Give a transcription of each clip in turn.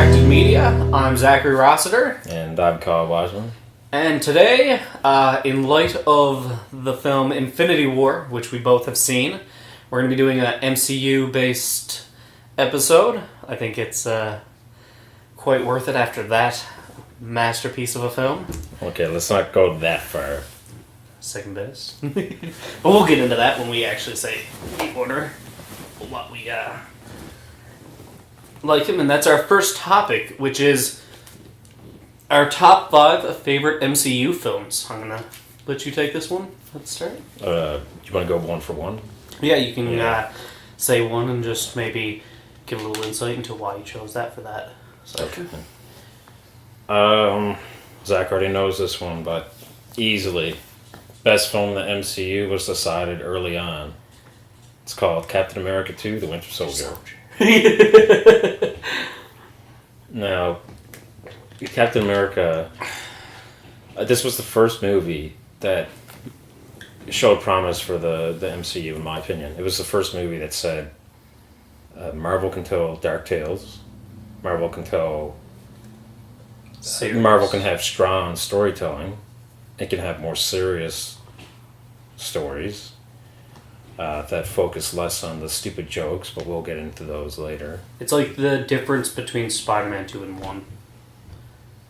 Interactive Media. I'm Zachary Rossiter. And I'm Wiseman. And today, in light of the film Infinity War, which we both have seen, we're going to be doing an MCU-based episode. I think it's quite worth it after that masterpiece of a film. Okay, let's not go that far. Second best. But we'll get into that when we actually say the order what we like him. And that's our first topic, which is our top 5 favorite MCU films. I'm going to let you take this one. Let's start. Do you want to go one for one? Yeah, you can say one and just maybe give a little insight into why you chose that for that. So. Okay. Zach already knows this one, but easily best film in the MCU was decided early on. It's called Captain America 2, The Winter Soldier. Now, Captain America, this was the first movie that showed promise for the MCU, in my opinion. It was the first movie that said, Marvel can tell dark tales, Marvel can have strong storytelling, it can have more serious stories that focus less on the stupid jokes, but we'll get into those later. It's like the difference between Spider-Man 2 and 1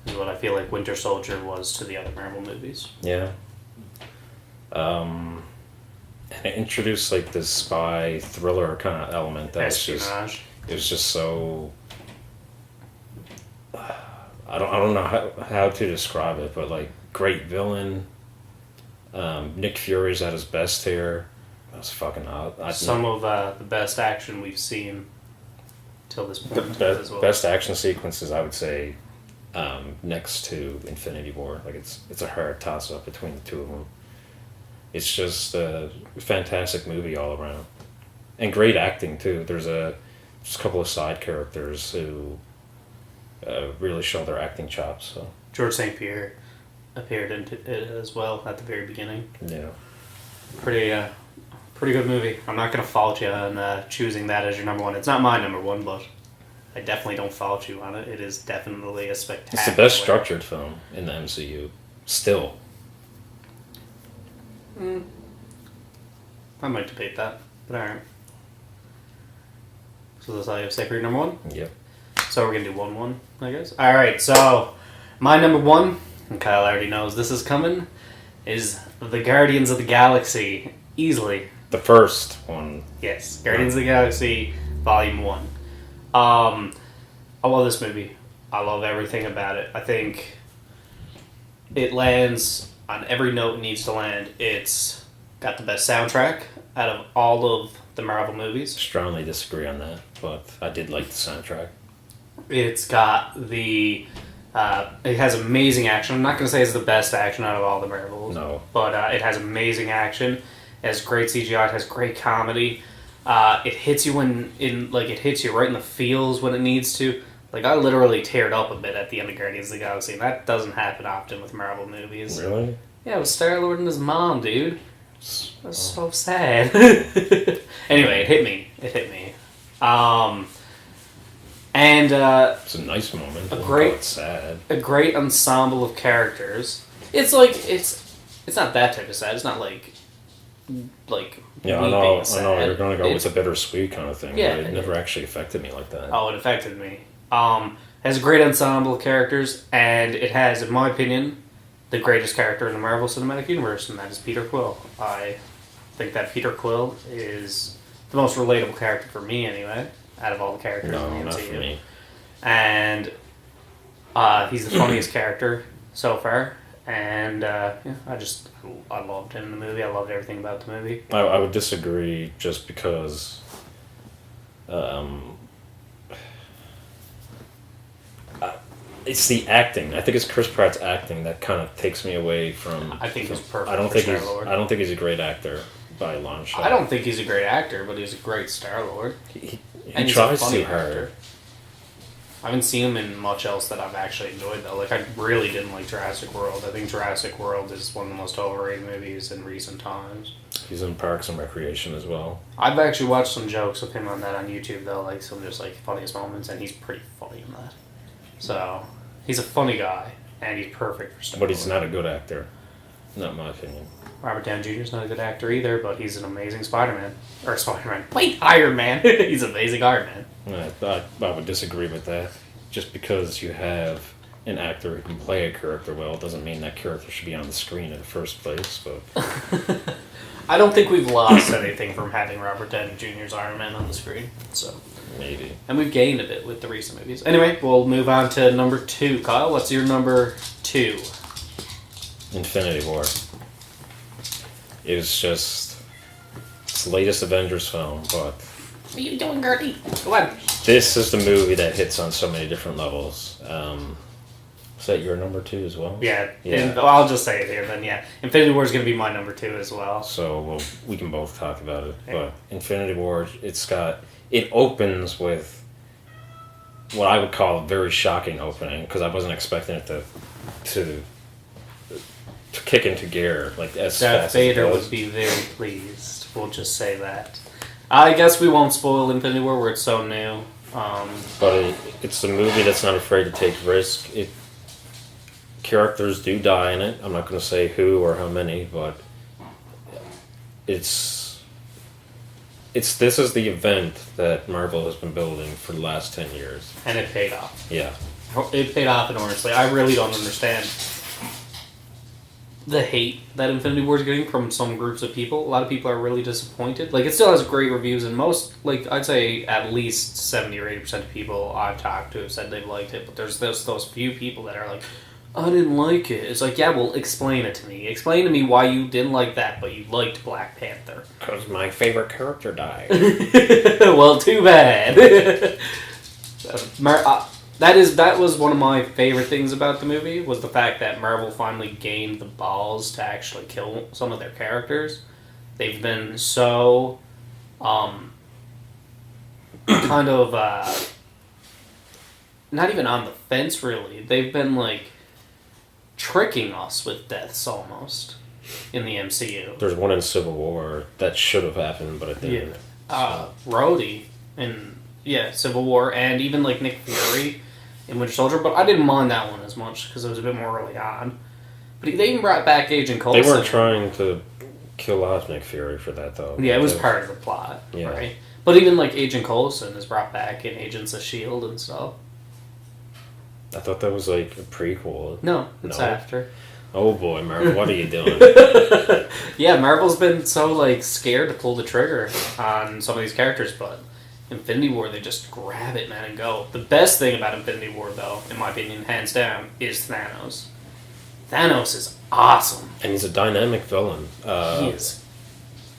is what I feel like Winter Soldier was to the other Marvel movies. Yeah. And it introduced like this spy thriller kind of element that was just so... I don't know how to describe it, but like great villain. Nick Fury's at his best here. That was fucking out. Some of the best action we've seen till this point. The best action sequences, I would say, next to Infinity War. Like it's a hard toss up between the two of them. It's just a fantastic movie all around, and great acting too. There's just a couple of side characters who really show their acting chops. So George St. Pierre appeared in it as well at the very beginning. Yeah, pretty good movie. I'm not going to fault you on choosing that as your number one. It's not my number one, but I definitely don't fault you on it. It is definitely a spectacular. It's the best structured film in the MCU. Still. I might debate that, but alright. So that's how you have say for your number one? Yep. So we're going to do 1-1, I guess. Alright, so my number one, and Kyle already knows this is coming, is The Guardians of the Galaxy. Easily. The first one. Yes, Guardians of the Galaxy, Volume 1. I love this movie. I love everything about it. I think it lands on every note it needs to land. It's got the best soundtrack out of all of the Marvel movies. Strongly disagree on that, but I did like the soundtrack. It's got it has amazing action. I'm not going to say it's the best action out of all the Marvels. No. But it has amazing action. It has great CGI. It has great comedy. It hits you it hits you right in the feels when it needs to. Like, I literally teared up a bit at the end of Guardians of the Galaxy, and that doesn't happen often with Marvel movies. Really? Yeah, it was Star-Lord and his mom, dude. It was so sad. Anyway, it hit me. And it's a nice moment. A great ensemble of characters. It's like it's not that type of sad. It's not like yeah, I know sad. you're going to go with a bittersweet kind of thing. Yeah, but it never actually affected me like that. Oh, it affected me. It has a great ensemble of characters, and it has, in my opinion, the greatest character in the Marvel Cinematic Universe, and that is Peter Quill. I think that Peter Quill is the most relatable character for me, anyway, out of all the characters in the MCU. Not for me. And he's the funniest character so far, and I loved him in the movie. I loved everything about the movie. I would disagree just because it's the acting. I think it's Chris Pratt's acting that kind of takes me away from. I think he's perfect. I don't think he's a great actor by a long shot. I don't think he's a great actor, but he's a great Star-Lord. He tries too hard. I haven't seen him in much else that I've actually enjoyed, though. Like, I really didn't like Jurassic World. I think Jurassic World is one of the most overrated movies in recent times. He's in Parks and Recreation as well. I've actually watched some jokes of him on that on YouTube, though, like some just like funniest moments, and he's pretty funny in that. So he's a funny guy, and he's perfect for Star But he's Lord. not a good actor. Not my opinion. Robert Downey Jr. is not a good actor either, but he's an amazing Spider-Man. Or Spider-Man. Wait, Iron Man. He's an amazing Iron Man. I would disagree with that. Just because you have an actor who can play a character well doesn't mean that character should be on the screen in the first place. But I don't think we've lost anything from having Robert Downey Jr.'s Iron Man on the screen. So, maybe. and we've gained a bit with the recent movies. Anyway, we'll move on to number 2. Kyle, what's your number 2? Infinity War. It was just it's the latest Avengers film, but What are you doing, Gertie? Go on. this is the movie that hits on so many different levels. Is that your number 2 as well? Yeah, Yeah. And I'll just say it here then, yeah. Infinity War is going to be my number 2 as well. So we can both talk about it. Yeah. But Infinity War, it opens with what I would call a very shocking opening because I wasn't expecting it to kick into gear like as Darth fast Vader as it would does. be very pleased. We'll just say that. I guess we won't spoil Infinity War where it's so new. But it's a movie that's not afraid to take risk. Characters do die in it. I'm not going to say who or how many, but this is the event that Marvel has been building for the last 10 years. And it paid off. Yeah. It paid off enormously. I really don't understand the hate that Infinity War is getting from some groups of people. A lot of people are really disappointed. Like, it still has great reviews, and most, like, I'd say at least 70 or 80% of people I've talked to have said they've liked it, but there's those few people that are like, I didn't like it. It's like, yeah, well, explain it to me. Explain to me why you didn't like that, but you liked Black Panther. Because my favorite character died. Well, too bad. That was one of my favorite things about the movie, was the fact that Marvel finally gained the balls to actually kill some of their characters. They've been so kind of not even on the fence, really. They've been like tricking us with deaths almost in the MCU. There's one in Civil War that should have happened, but it didn't. Rhodey in Civil War, and even like Nick Fury in Winter Soldier, but I didn't mind that one as much because it was a bit more early on. But they even brought back Agent Coulson. They weren't trying to kill off Nick Fury for that, though. Yeah, it was part of the plot, Yeah. right? But even like Agent Coulson is brought back in Agents of S.H.I.E.L.D. and stuff. I thought that was like a prequel. No, it's No. after. Oh boy, Marvel, what are you doing? Yeah, Marvel's been so like scared to pull the trigger on some of these characters, but Infinity War, they just grab it, man, and go. The best thing about Infinity War, though, in my opinion, hands down, is Thanos. Thanos is awesome. And he's a dynamic villain. He is.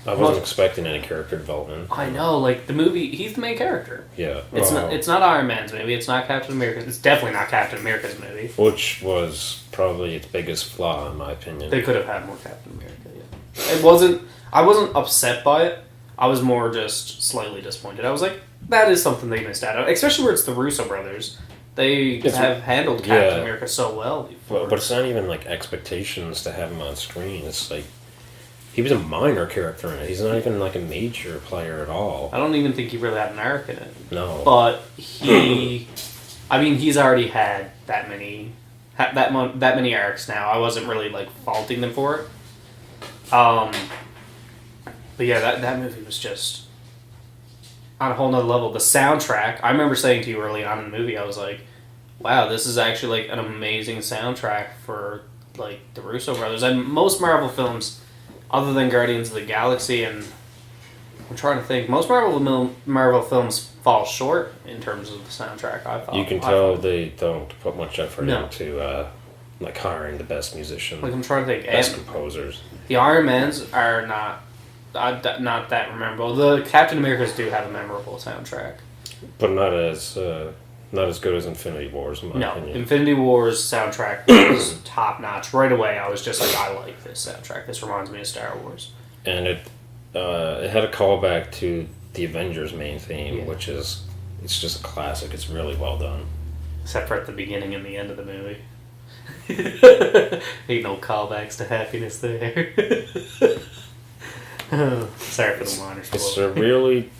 I wasn't expecting any character development. I know, like the movie, he's the main character. Yeah. It's not Iron Man's movie. It's not Captain America's. It's definitely not Captain America's movie. Which was probably its biggest flaw, in my opinion. They could have had more Captain America. Yeah. It wasn't. I wasn't upset by it. I was more just slightly disappointed. I was like, that is something they missed out on, especially where it's the Russo brothers. They have handled Captain America so well before. But it's not even like expectations to have him on screen. It's like he was a minor character in it. He's not even like a major player at all. I don't even think he really had an arc in it. No. But he's already had that many arcs now. I wasn't really like faulting them for it. But yeah, that movie was just on a whole nother level. The soundtrack, I remember saying to you early on in the movie, I was like, wow, this is actually like an amazing soundtrack for like the Russo brothers. And most Marvel films, other than Guardians of the Galaxy, and I'm trying to think, most Marvel films fall short in terms of the soundtrack, I thought. You can tell they don't put much effort No. into like hiring the best musicians, Like, I'm trying to think. best composers. The Iron Mans are not that memorable. The Captain Americas do have a memorable soundtrack. But not as good as Infinity Wars, in my opinion. Infinity War's soundtrack was top notch. Right away, I was just like, I like this soundtrack. This reminds me of Star Wars. And it had a callback to the Avengers main theme, which is it's just a classic. It's really well done. Except for at the beginning and the end of the movie. Ain't no callbacks to happiness there. Sorry for the minor spoiler. It's a really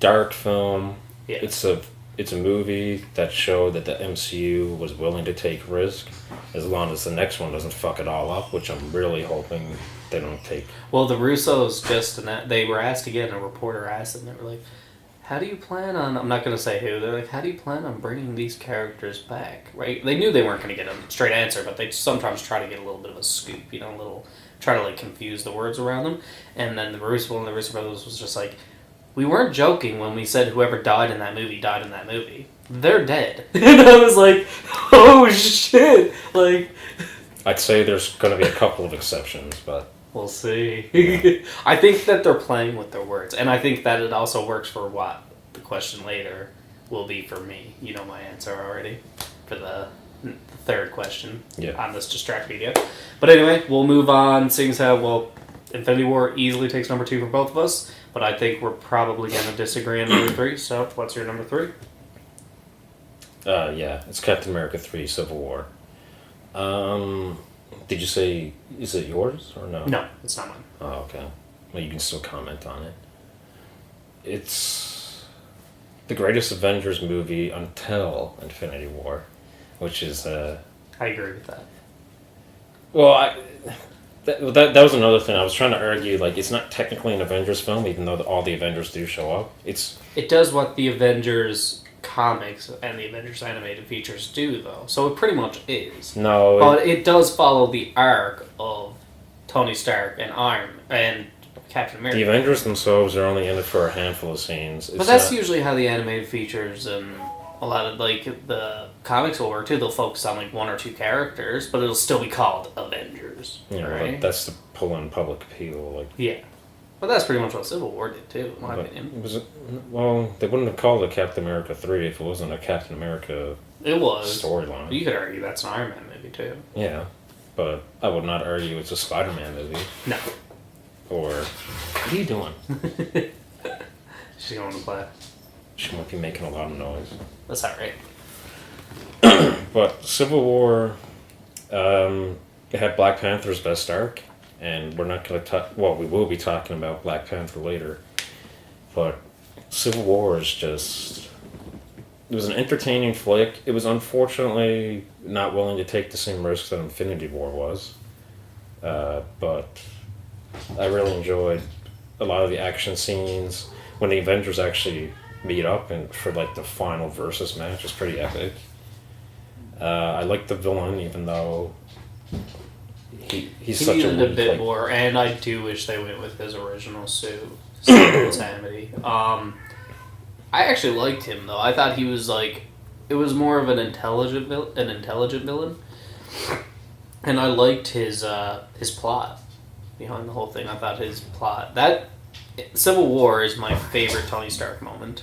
dark film. Yeah. It's a it's a movie that showed that the MCU was willing to take risk, as long as the next one doesn't fuck it all up, which I'm really hoping they don't take. Well, the Russos they were asked again. A reporter asked them. They were like, "How do you plan on?" I'm not going to say who. They're like, "How do you plan on bringing these characters back?" Right? They knew they weren't going to get a straight answer, but they sometimes try to get a little bit of a scoop. Try to like confuse the words around them. And then one of the Russo brothers was just like, "We weren't joking when we said whoever died in that movie died in that movie. They're dead." And I was like, "Oh shit!" Like, I'd say there's going to be a couple of exceptions, but we'll see. I think that they're playing with their words, and I think that it also works for what the question later will be for me. You know my answer already for the third question on this Distract Media. But anyway, we'll move on, seeing as how, Infinity War easily takes number 2 for both of us, but I think we're probably going to disagree on number 3, so what's your number 3? It's Captain America 3 Civil War. Did you say, is it yours or no? No, it's not mine. Oh, okay. Well, you can still comment on it. It's the greatest Avengers movie until Infinity War, which is... I agree with that. Well, that was another thing. I was trying to argue, like, it's not technically an Avengers film, even though all the Avengers do show up. It does what the Avengers comics and the Avengers animated features do, though. So it pretty much is. No. But it does follow the arc of Tony Stark and Captain America. The Avengers themselves are only in it for a handful of scenes. But that's usually how the animated features and a lot of, like, the comics will work, too. They'll focus on, like, 1 or 2 characters, but it'll still be called Avengers. Yeah, right? That's to pull in public appeal. Like. Yeah. But that's pretty much what Civil War did, too, in my opinion. They wouldn't have called it Captain America 3 if it wasn't a Captain America storyline. You could argue that's an Iron Man movie, too. Yeah, but I would not argue it's a Spider-Man movie. No. Or, what are you doing? She's going to play. She might be making a lot of noise. That's alright. But Civil War, it had Black Panther's best arc, and we're not going to talk... Well, we will be talking about Black Panther later, but Civil War is just... It was an entertaining flick. It was unfortunately not willing to take the same risks that Infinity War was, but I really enjoyed a lot of the action scenes. When the Avengers actually meet up and for like the final versus match, is pretty epic. I like the villain, even though he's such needed a bit more, and I do wish they went with his original suit. Insanity. I actually liked him though. I thought he was like, it was more of an intelligent villain, and I liked his plot behind the whole thing. I thought his plot, that Civil War is my favorite Tony Stark moment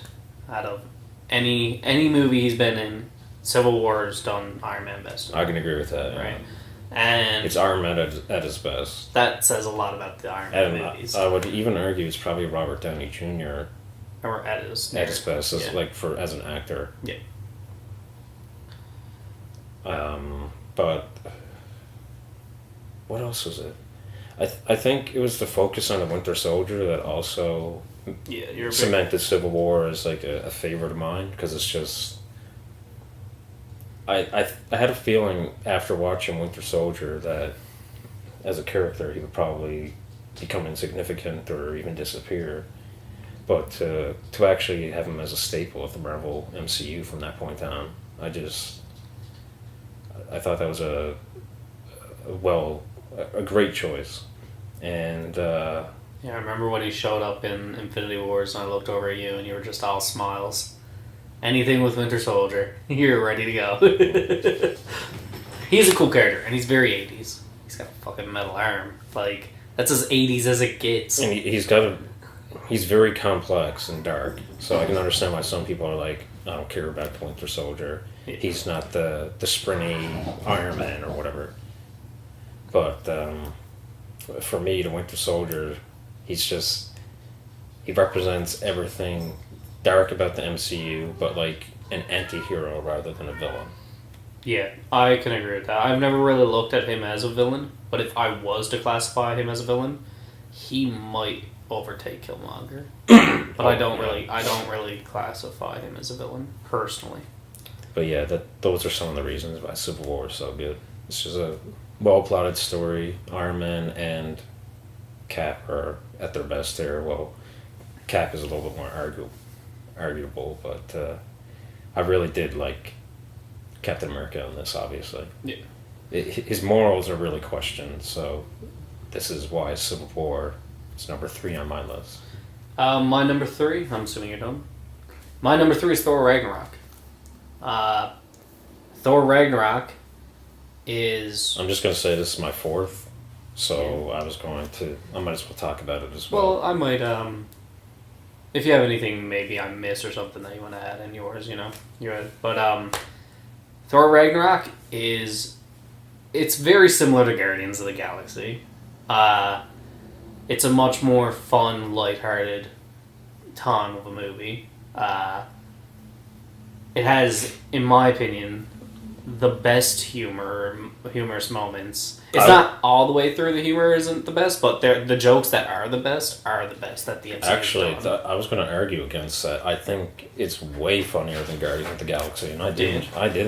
out of any movie he's been in. Civil War has done Iron Man best. I can agree with that. Right. Yeah. And it's Iron Man at his best. That says a lot about the Iron Man movies. I would even argue it's probably Robert Downey Jr. Or at his best, as an actor. Yeah. But what else was it? I think it was the focus on the Winter Soldier that also cemented Civil War as like a favorite of mine, because it's just I had a feeling after watching Winter Soldier that as a character he would probably become insignificant or even disappear, but to actually have him as a staple of the Marvel MCU from that point on, I thought that was a great choice. And I remember when he showed up in Infinity Wars and I looked over at you and you were just all smiles. Anything with Winter Soldier, you're ready to go. He's a cool character, and he's very 80s. He's got a fucking metal arm. Like, that's as 80s as it gets. And he's very complex and dark, so I can understand why some people are like, I don't care about the Winter Soldier. Yeah. He's not the springy Iron Man or whatever. But for me, the Winter Soldier, he represents everything dark about the MCU, but like an anti-hero rather than a villain. Yeah, I can agree with that. I've never really looked at him as a villain, but if I was to classify him as a villain, he might overtake Killmonger. but I don't really classify him as a villain personally. But yeah, those are some of the reasons why Civil War is so good. It's just a well-plotted story. Iron Man and Cap are at their best there. Well, Cap is a little bit more arguable, but I really did like Captain America in this, obviously. Yeah. His morals are really questioned, so this is why Civil War is number 3 on my list. My number 3, I'm assuming you're done. My number 3 is Thor Ragnarok. Thor Ragnarok is... I'm just going to say this is my 4th, so yeah. I might as well talk about it as well. Well, I might, if you have anything maybe I missed or something that you want to add in yours, But, Thor Ragnarok it's very similar to Guardians of the Galaxy. It's a much more fun, lighthearted time of a movie. It has, in my opinion, the best humorous moments. It's not all the way through. The humor isn't the best, but the jokes that are the best that the MCU Actually, I was going to argue against that. I think it's way funnier than Guardians of the Galaxy, and I didn't.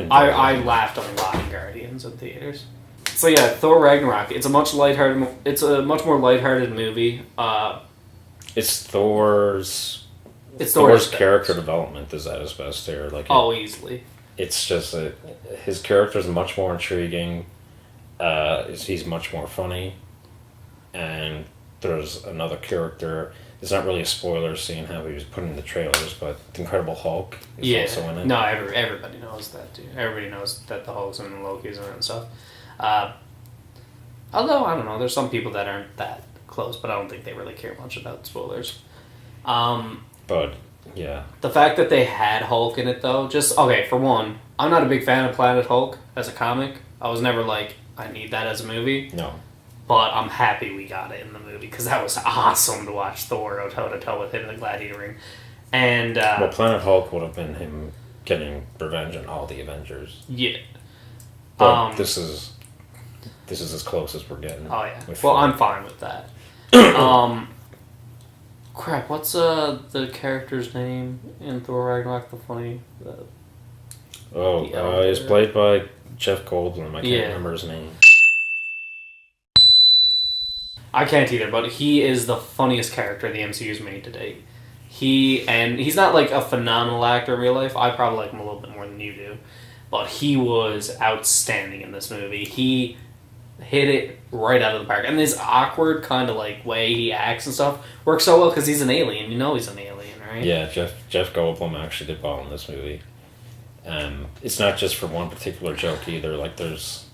I laughed a lot in Guardians in theaters. So yeah, Thor Ragnarok. It's a much more lighthearted movie. It's Thor's character development is at his best here. Easily. It's just his character is much more intriguing. He's much more funny, and there's another character. It's not really a spoiler seeing how he was put in the trailers, but the Incredible Hulk is also in it. No, everybody knows that, dude. Everybody knows that the Hulk's in it and Loki's in it and stuff. Although, I don't know, there's some people that aren't that close, but I don't think they really care much about spoilers. But, yeah. The fact that they had Hulk in it, though, for one, I'm not a big fan of Planet Hulk as a comic. I was never I need that as a movie. No. But I'm happy we got it in the movie, because that was awesome to watch Thor go toe-to-toe with him in the Gladiator ring. And, Planet Hulk would have been him getting revenge on all the Avengers. Yeah. But this is as close as we're getting. Oh, yeah. I'm fine with that. Crap, what's the character's name in Thor Ragnarok? He's played by Jeff Goldblum. I can't remember his name. I can't either, but he is the funniest character the MCU's made to date. He's not a phenomenal actor in real life. I probably like him a little bit more than you do. But he was outstanding in this movie. He hit it right out of the park. And this awkward kind of way he acts and stuff works so well because he's an alien. You know he's an alien, right? Yeah, Jeff Goldblum actually did well in this movie. It's not just for one particular joke either. There's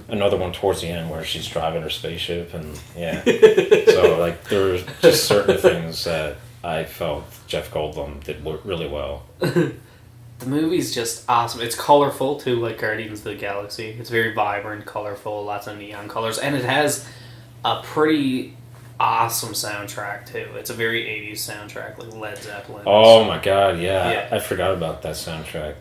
another one towards the end where she's driving her spaceship, and yeah. So there's just certain things that I felt Jeff Goldblum did really well. The movie's just awesome. It's colorful too, like Guardians of the Galaxy. It's very vibrant, colorful, lots of neon colors, and it has a pretty awesome soundtrack too. It's a very 80s soundtrack, like Led Zeppelin. Oh my god, yeah. I forgot about that soundtrack.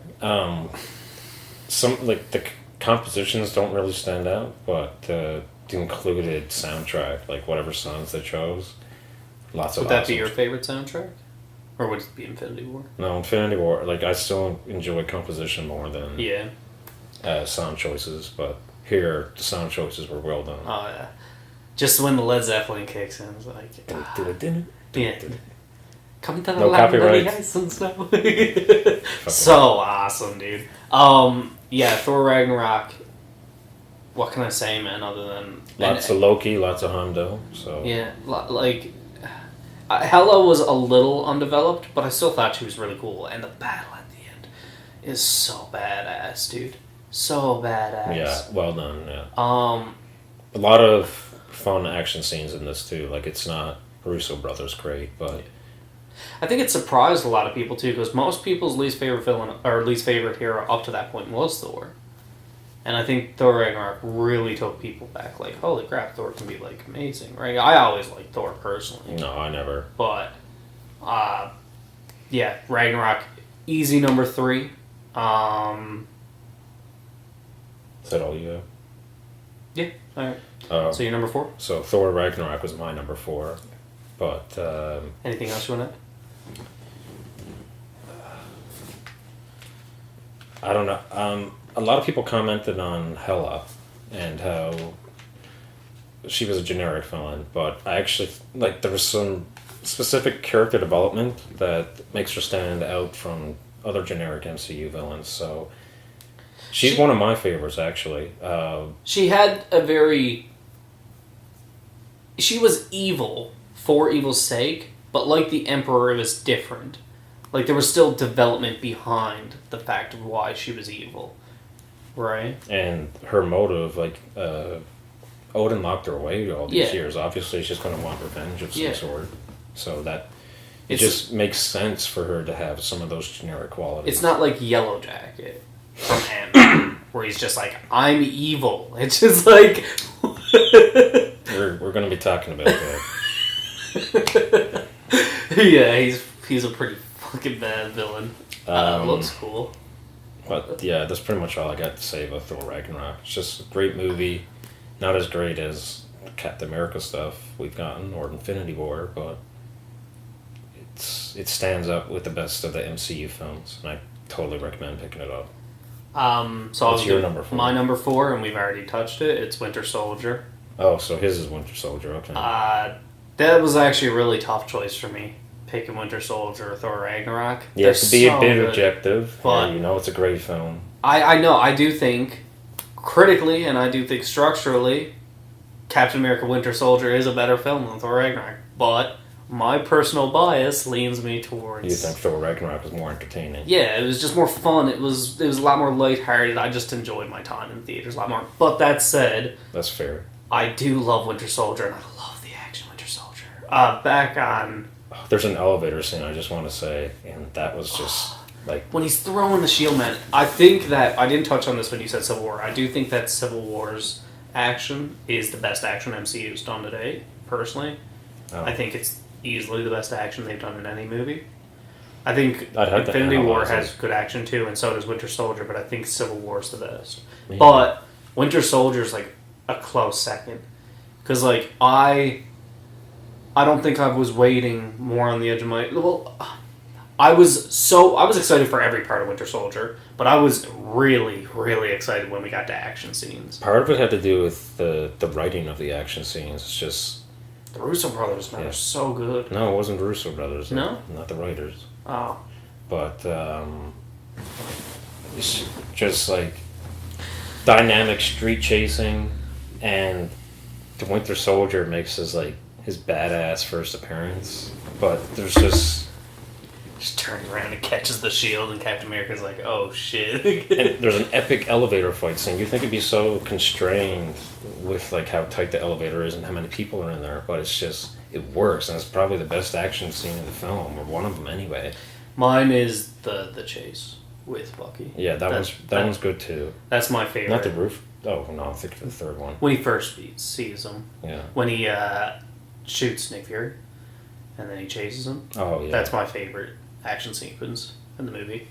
Some the compositions don't really stand out, but the included soundtrack, whatever songs they chose, lots of. Would that be your favorite soundtrack, or would it be Infinity War? No, Infinity War. I still enjoy composition more than sound choices, but here the sound choices were well done. Oh yeah, just when the Led Zeppelin kicks in, it's coming to the land of the ice and snow. So awesome, dude. Thor Ragnarok. What can I say, man? Other than lots of Loki, lots of Hondo. So yeah, Hela was a little undeveloped, but I still thought she was really cool. And the battle at the end is so badass, dude. So badass. Yeah, well done. Yeah. A lot of fun action scenes in this too. It's not Russo brothers great, but I think it surprised a lot of people too, because most people's least favorite villain or least favorite hero up to that point was Thor. And I think Thor Ragnarok really took people back. Holy crap, Thor can be amazing, right? I always liked Thor personally. No, I never. But Ragnarok, easy number 3. Is that all you have? Yeah, alright. So you're number 4? So Thor Ragnarok was my number 4. But anything else you want to add? I don't know. A lot of people commented on Hela and how she was a generic villain, but I actually like there was some specific character development that makes her stand out from other generic MCU villains. So she's one of my favorites, actually. She had a very. She was evil for evil's sake, but like the Emperor, it was different. Like, there was still development behind the fact of why she was evil. Right? And her motive, like, Odin locked her away all these years. Obviously, she's going to want revenge of some sort. So that... It just makes sense for her to have some of those generic qualities. It's not like Yellow Jacket from Ant-Man, where he's just like, I'm evil. It's just like... we're going to be talking about that. Yeah, he's a pretty fucking bad villain. Looks cool. But yeah, that's pretty much all I got to say about Thor Ragnarok. It's just a great movie. Not as great as Captain America stuff we've gotten, or Infinity War, but it stands up with the best of the MCU films, and I totally recommend picking it up. So what's your number 4? My number 4, and we've already touched it. It's Winter Soldier. Oh, so his is Winter Soldier. Okay. That was actually a really tough choice for me, picking Winter Soldier or Thor Ragnarok. Yeah, to be a bit objective, but it's a great film. I know. I do think critically, and I do think structurally, Captain America: Winter Soldier is a better film than Thor Ragnarok. But my personal bias leans me towards. You think Thor Ragnarok was more entertaining? Yeah, it was just more fun. It was a lot more lighthearted. I just enjoyed my time in theaters a lot more. But that said, that's fair. I do love Winter Soldier, and I love the action Winter Soldier. Back on. There's an elevator scene I just want to say, and that was just like when he's throwing the shield, man. I think that I didn't touch on this when you said Civil War. I do think that Civil War's action is the best action MCU's done today. Personally, I think it's easily the best action they've done in any movie. I think Infinity War has good action too, and so does Winter Soldier. But I think Civil War's the best. Yeah. But Winter Soldier's like a close second, because like I don't think I was waiting more on the edge of my. Well, I was excited for every part of Winter Soldier, but I was really, really excited when we got to action scenes. Part of it had to do with the writing of the action scenes. It's just the Russo brothers, man, are so good. No, it wasn't the Russo brothers. No, not the writers. Oh, but it's just like dynamic street chasing, and the Winter Soldier makes his badass first appearance, but there's just turns around and catches the shield, and Captain America's like, oh shit. And there's an epic elevator fight scene. You think it'd be so constrained with like how tight the elevator is and how many people are in there, but it works, and it's probably the best action scene in the film, or one of them anyway. Mine is the chase with Bucky. Yeah, that one's good too. That's my favorite. Not the roof. Oh no, I'm thinking the third one. When he first sees him. Yeah. When he shoots Nick Fury, and then he chases him. Oh yeah. That's my favorite action sequence in the movie.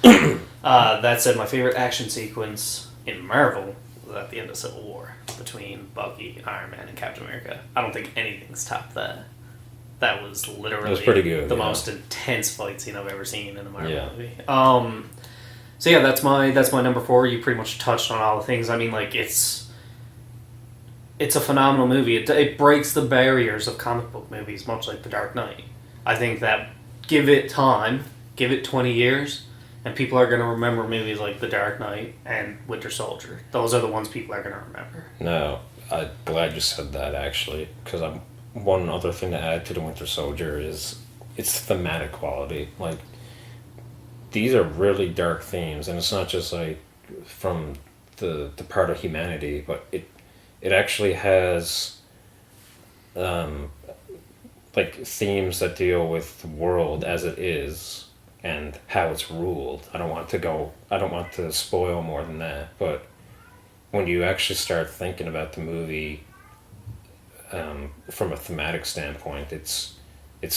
That said, my favorite action sequence in Marvel was at the end of Civil War between Bucky, Iron Man, and Captain America. I don't think anything's topped that. That was literally pretty good, the most intense fight scene I've ever seen in a Marvel movie. So yeah, that's my number 4. You pretty much touched on all the things. I mean, like it's a phenomenal movie. It breaks the barriers of comic book movies, much like The Dark Knight. I think that give it time, give it 20 years, and people are going to remember movies like The Dark Knight and Winter Soldier. Those are the ones people are going to remember. No, I'm glad you said that, actually, because one other thing to add to The Winter Soldier is its thematic quality. Like, these are really dark themes, and it's not just like from the part of humanity, but it actually has like themes that deal with the world as it is and how it's ruled. I don't want to spoil more than that, but when you actually start thinking about the movie from a thematic standpoint, it's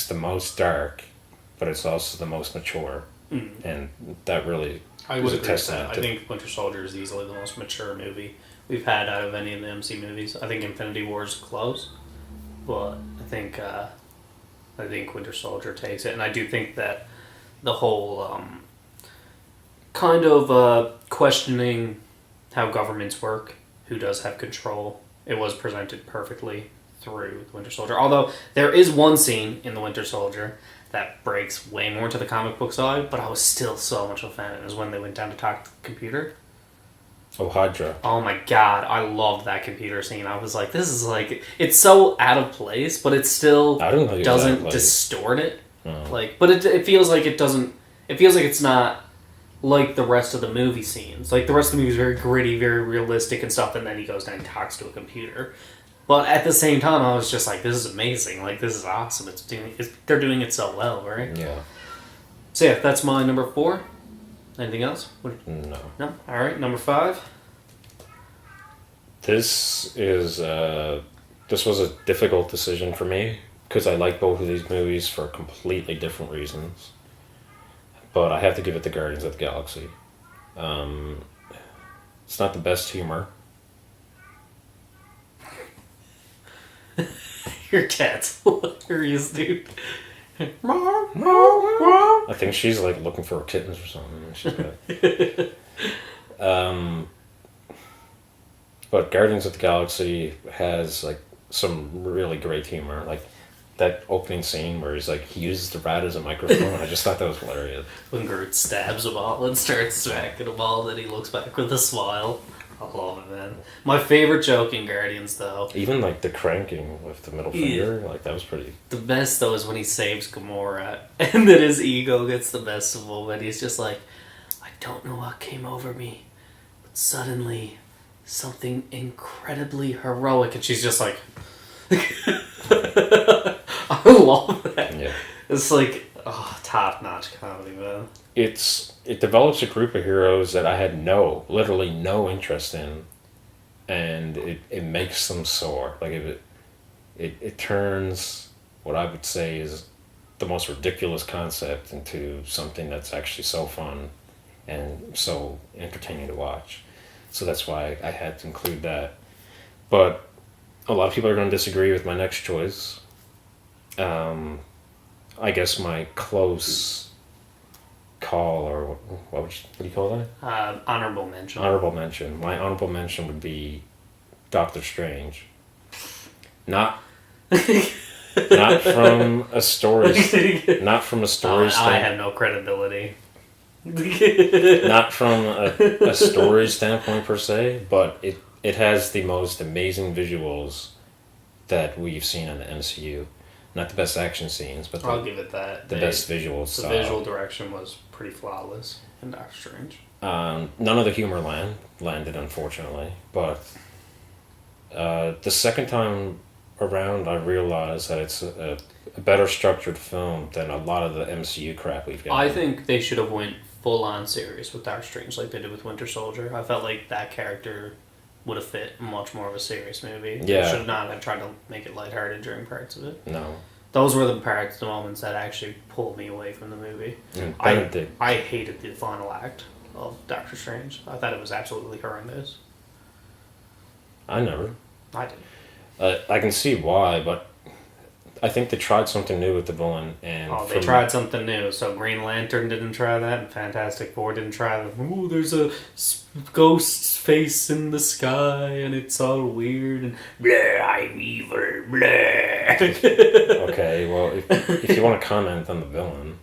the most dark, but it's also the most mature. And that really is a testament. I think Winter Soldier is easily the most mature movie we've had out of any of the MC movies. I think Infinity War is close, but I think I think Winter Soldier takes it, and I do think that the whole kind of questioning how governments work, who does have control, it was presented perfectly through the Winter Soldier. Although there is one scene in the Winter Soldier that breaks way more into the comic book side, but I was still so much of a fan. It was when they went down to talk to the computer. Oh, Hydra. Oh my god, I loved that computer scene. I was like, this is like, it's so out of place, but it still doesn't distort it. Oh. Like, but it feels like it doesn't, it feels like it's not like the rest of the movie scenes. Like, the rest of the movie is very gritty, very realistic and stuff, and then he goes down and talks to a computer. But at the same time, I was just like, this is amazing. Like, this is awesome. They're doing it so well, right? Yeah. So yeah, that's my number 4. Anything else? No. No? Alright, number 5. This was a difficult decision for me, because I like both of these movies for completely different reasons. But I have to give it to Guardians of the Galaxy. It's not the best humor. Your cat's hilarious, dude. I think she's like looking for kittens or something. She's got... But Guardians of the Galaxy has like some really great humor. Like that opening scene where he uses the rat as a microphone. I just thought that was hilarious. When Groot stabs him all and starts smacking him all, then he looks back with a smile. I love it, man. My favorite joke in Guardians, though. Even, like, the cranking with the middle finger, like, that was pretty... The best, though, is when he saves Gamora, and then his ego gets the best of him, and he's just like, I don't know what came over me, but suddenly, something incredibly heroic, and she's just like... I love that. Yeah. It's like, top-notch comedy, man. It develops a group of heroes that I had literally no interest in, and it makes them soar. Like it turns what I would say is the most ridiculous concept into something that's actually so fun and so entertaining to watch. So that's why I had to include that. But a lot of people are going to disagree with my next choice. I guess my close call, or what do you call that? Honorable mention. Honorable mention. My honorable mention would be Doctor Strange. Not from a story. Not from a story. I have no credibility. Not from a story standpoint per se, but it has the most amazing visuals that we've seen in the MCU. Not the best action scenes, but I'll give it that. The best visuals. The visual direction was pretty flawless in Doctor Strange. None of the humor landed, unfortunately. But the second time around, I realized that it's a better structured film than a lot of the MCU crap we've got. I think they should have went full-on serious with Doctor Strange like they did with Winter Soldier. I felt like that character would have fit much more of a serious movie. Yeah. They should not have tried to make it lighthearted during parts of it. No. Those were the moments that actually pulled me away from the movie. I hated the final act of Doctor Strange. I thought it was absolutely horrendous. I never. I did. I can see why, but I think they tried something new with the villain. They tried something new. So Green Lantern didn't try that, and Fantastic Four didn't try that. Ooh, there's a ghost face in the sky, and it's all weird, and blah, I'm evil, blah. Okay, well, if you want to comment on the villain...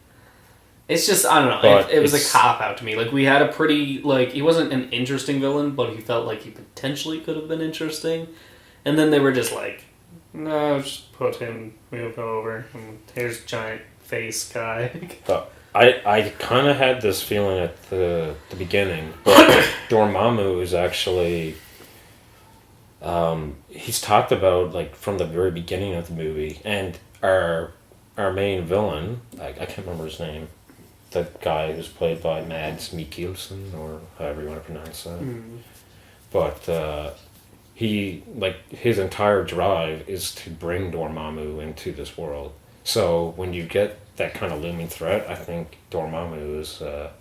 It's just, I don't know, it was a cop-out to me. Like, we had a pretty, he wasn't an interesting villain, but he felt like he potentially could have been interesting. And then they were just like, no, just put him over, and here's giant face guy. But I kind of had this feeling at the beginning, but Dormammu is actually... he's talked about, from the very beginning of the movie, and our main villain, I can't remember his name, the guy who's played by Mads Mikkelsen, or however you want to pronounce that. Mm. But his entire drive is to bring Dormammu into this world. So when you get that kind of looming threat, I think Dormammu is a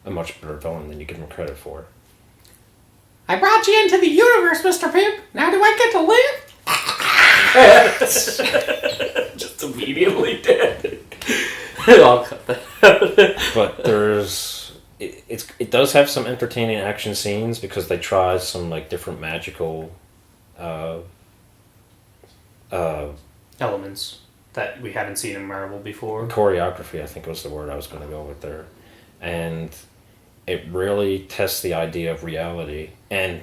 much better villain than you give him credit for. I brought you into the universe, Mr. Pimp. Now do I get to live? Just immediately dead. I'll cut that out. But it does have some entertaining action scenes because they try some like different magical elements that we haven't seen in Marvel before. Choreography, I think was the word I was going to go with there. And it really tests the idea of reality. And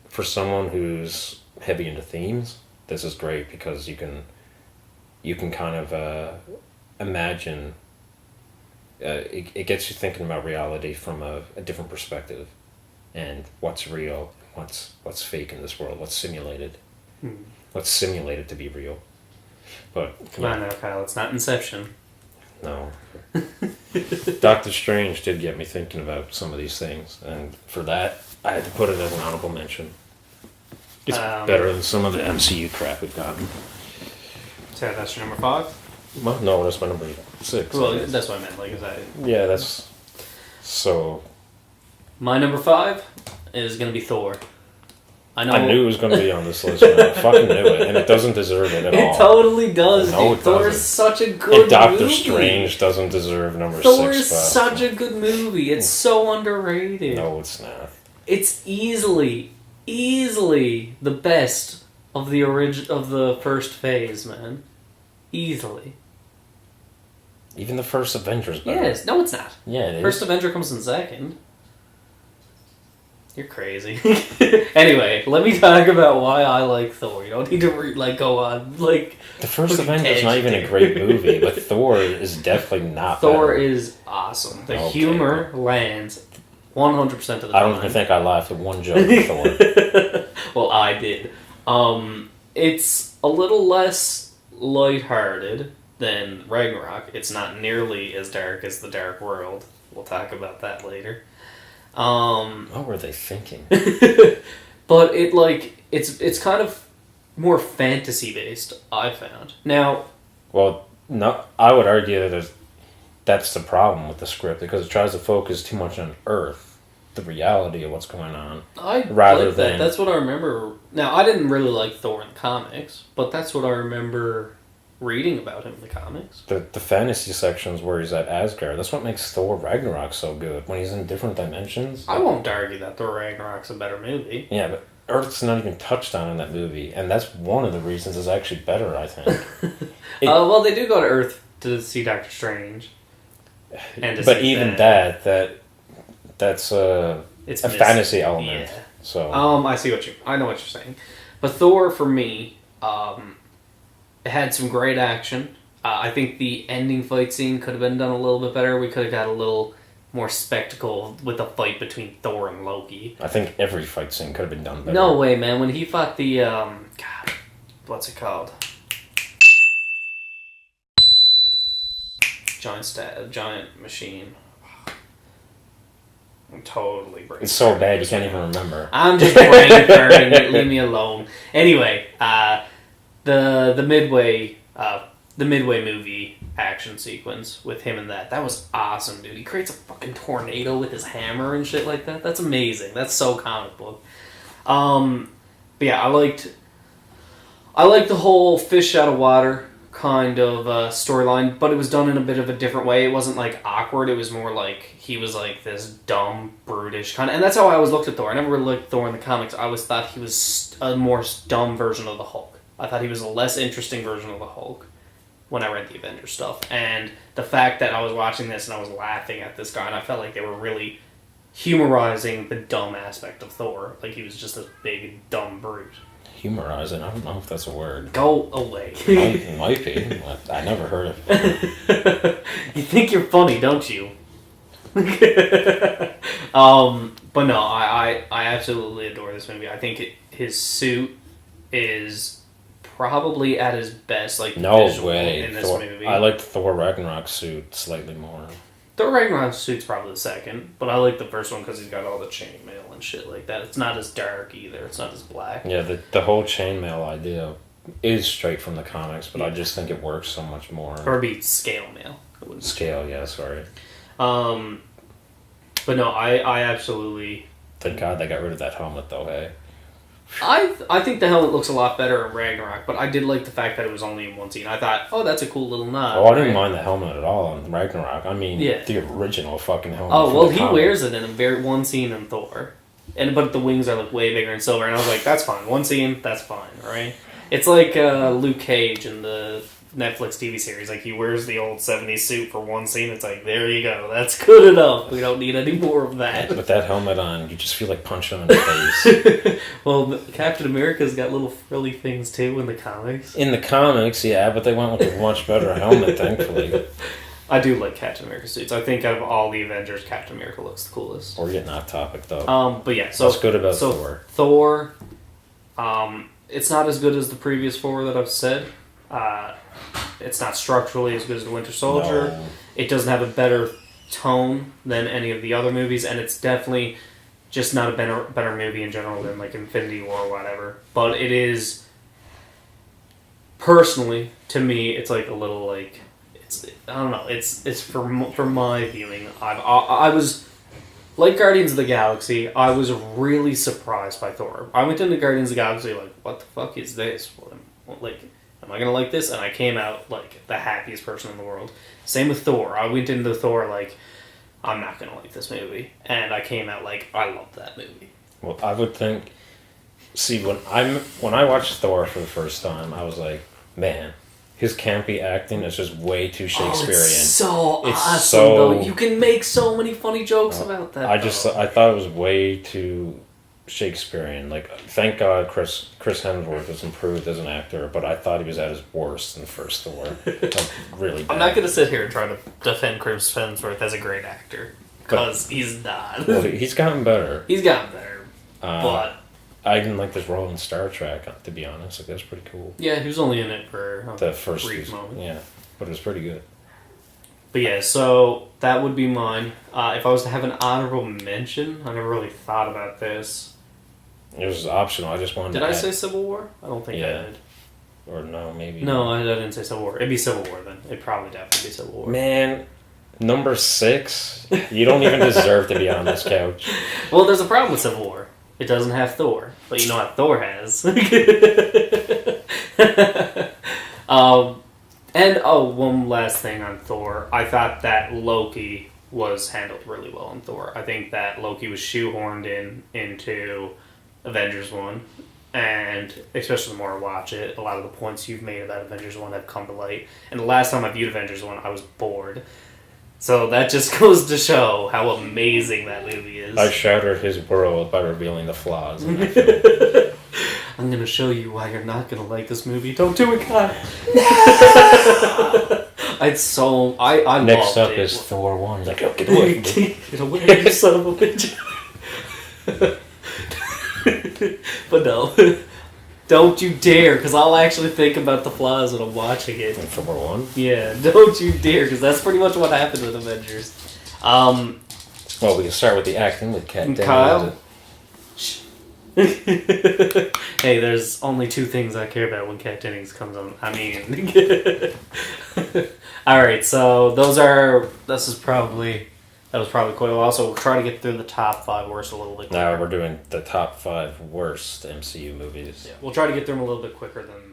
for someone who's heavy into themes, this is great because you can kind of imagine. It gets you thinking about reality from a different perspective, and what's real, what's fake in this world, what's simulated, what's simulated to be real. But come on now, Kyle, it's not Inception. No. Doctor Strange did get me thinking about some of these things, and for that, I had to put it as an honorable mention. It's better than some of the MCU crap we've gotten. So that's your number 5? Well, no, that's my number 6. Well, that's what I meant. Like, is that? Yeah, that's so. My number 5 is gonna be Thor. I knew it was going to be on this list, man. I fucking knew it, and it doesn't deserve it at all. It totally does. No, dude. Thor is such a good and Doctor movie. Strange doesn't deserve number Thor 6. is such a good movie. It's so underrated. No, it's not. It's easily the best of the of the first phase, man. Easily. Even the first Avengers better. Yes. No, it's not. Yeah, it is. First Avenger comes in second. You're crazy. Anyway, let me talk about why I like Thor. You don't need to go on the first Avenger's not even a great movie, but Thor is definitely not. Thor better. is awesome. The humor lands 100% of the time. I don't even think I laughed at one joke with Thor. Well, I did. It's a little less lighthearted than Ragnarok. It's not nearly as dark as The Dark World. We'll talk about that later. What were they thinking? But it's kind of more fantasy based, I found. Now, well, no, I would argue that that's the problem with the script because it tries to focus too much on Earth, the reality of what's going on. That's what I remember. Now, I didn't really like Thor in the comics, but that's what I remember reading about him in the comics. The fantasy sections where he's at Asgard, that's what makes Thor Ragnarok so good. When he's in different dimensions. I won't argue that Thor Ragnarok's a better movie. Yeah, but Earth's not even touched on in that movie, and that's one of the reasons it's actually better, I think. Well, they do go to Earth to see Doctor Strange. But even that's a fantasy element. Yeah. So I know what you're saying. But Thor, for me, it had some great action. I think the ending fight scene could have been done a little bit better. We could have got a little more spectacle with the fight between Thor and Loki. I think every fight scene could have been done better. No way, man. When he fought the God, what's it called? Giant machine. I'm totally brain. It's so bad you can't even remember. I'm just brain burning. Leave me alone. Anyway, the midway movie action sequence with him and that was awesome, dude. He creates a fucking tornado with his hammer and shit like that. That's amazing. That's so comic book. But yeah, I liked the whole fish out of water kind of storyline, but it was done in a bit of a different way. It wasn't like awkward. It was more like he was like this dumb, brutish kind of, and that's how I always looked at Thor. I never really liked Thor in the comics. I always thought he was a more dumb version of the Hulk. I thought he was a less interesting version of the Hulk when I read the Avengers stuff. And the fact that I was watching this and I was laughing at this guy, and I felt like they were really humorizing the dumb aspect of Thor. Like he was just this big, dumb brute. Humorizing? I don't know if that's a word. Go away. It might be. I never heard of it. You think you're funny, don't you? But no, I absolutely adore this movie. I think his suit is probably at his best, no visual way. in this movie. I like the Thor Ragnarok suit slightly more. Thor Ragnarok suit's probably the second, but I like the first one because he's got all the chainmail and shit like that. It's not as dark either. It's not as black. Yeah, the whole chainmail idea is straight from the comics, but I just think it works so much more. Or be scale mail. Scale, yeah, sorry. But no, I absolutely... Thank God they got rid of that helmet, though, hey? I think the helmet looks a lot better in Ragnarok, but I did like the fact that it was only in one scene. I thought, oh, that's a cool little nod. Oh, I didn't mind the helmet at all in Ragnarok. I mean, Yeah. the original fucking helmet. Oh, from well, the he comic. wears it in one scene in Thor. But the wings are like way bigger and silver, and I was like, that's fine. One scene, that's fine, right? It's like Luke Cage in the Netflix TV series. Like, he wears the old 70s suit for one scene. It's like, there you go. That's good enough. We don't need any more of that. With that helmet on, you just feel like punching him in the face. Well, Captain America's got little frilly things, too, in the comics. In the comics, yeah, but they went with a much better helmet, thankfully. I do like Captain America suits. I think out of all the Avengers, Captain America looks the coolest. We're getting off topic, though. But yeah, so... What's good about Thor? Thor, it's not as good as the previous four that I've said. It's not structurally as good as the Winter Soldier. No. It doesn't have a better tone than any of the other movies, and it's definitely just not a better movie in general than like Infinity War or whatever. But it is, personally, to me, it's like a little like I don't know. It's for my viewing. I was like Guardians of the Galaxy. I was really surprised by Thor. I went into Guardians of the Galaxy like, what the fuck is this? Like, am I gonna like this? And I came out like the happiest person in the world. Same with Thor. I went into Thor like, I'm not gonna like this movie, and I came out like, I love that movie. Well, I would think. See, when I watched Thor for the first time, I was like, man, his campy acting is just way too Shakespearean. Oh, it's awesome, so though. You can make so many funny jokes about that. I thought it was way too Shakespearean. Like, thank God Chris Hemsworth has improved as an actor, but I thought he was at his worst in the first Thor. Like, really bad. I'm not going to sit here and try to defend Chris Hemsworth as a great actor, because he's not. Well, he's gotten better. He's gotten better, but... I didn't like this role in Star Trek, to be honest. Like, that was pretty cool. Yeah, he was only in it for The first brief moment. Yeah, but it was pretty good. But yeah, so that would be mine. If I was to have an honorable mention, I never really thought about this. It was optional. I just wanted Did to I add- say Civil War? I don't think I Yeah. did. Or no, maybe. No, I didn't say Civil War. It'd be Civil War then. It'd probably definitely be Civil War. Man, number 6? You don't even deserve to be on this couch. Well, there's a problem with Civil War. It doesn't have Thor, but you know what Thor has. One last thing on Thor. I thought that Loki was handled really well in Thor. I think that Loki was shoehorned into Avengers 1, and especially the more I watch it, a lot of the points you've made about Avengers 1 have come to light. And the last time I viewed Avengers 1, I was bored. So that just goes to show how amazing that movie is. I shattered his world by revealing the flaws in that film. I'm gonna show you why you're not gonna like this movie. Don't do it, God. No! I Next loved up it. is Thor 1. He's like, oh, get away from me. Get away, you son of a bitch. But no. Don't you dare, because I'll actually think about the flaws when I'm watching it. In Thor 1? Yeah, don't you dare, because that's pretty much what happened with Avengers. Well, we can start with the acting with Kat Dennings. Kyle? Hey, there's only 2 things I care about when Kat Dennings comes on. I mean... Alright, so that was probably quite a while, so we'll try to get through the top 5 worst a little bit quicker. Now we're doing the top 5 worst MCU movies. Yeah, we'll try to get through them a little bit quicker than